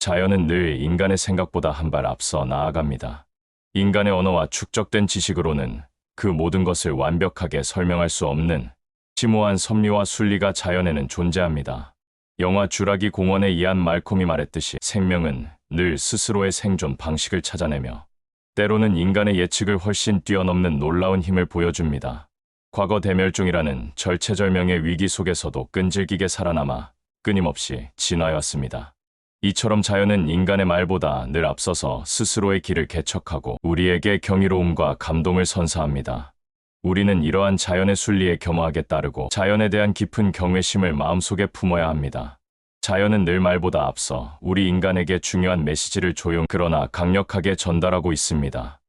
자연은 늘 인간의 생각보다 한 발 앞서 나아갑니다. 인간의 언어와 축적된 지식으로는 그 모든 것을 완벽하게 설명할 수 없는 심오한 섭리와 순리가 자연에는 존재합니다. 영화 쥬라기 공원의 이안 말콤이 말했듯이 생명은 늘 스스로의 생존 방식을 찾아내며 때로는 인간의 예측을 훨씬 뛰어넘는 놀라운 힘을 보여줍니다. 과거 대멸종이라는 절체절명의 위기 속에서도 끈질기게 살아남아 끊임없이 진화해왔습니다. 이처럼 자연은 인간의 말보다 늘 앞서서 스스로의 길을 개척하고 우리에게 경이로움과 감동을 선사합니다. 우리는 이러한 자연의 순리에 겸허하게 따르고 자연에 대한 깊은 경외심을 마음속에 품어야 합니다. 자연은 늘 말보다 앞서 우리 인간에게 중요한 메시지를 조용 그러나 강력하게 전달하고 있습니다.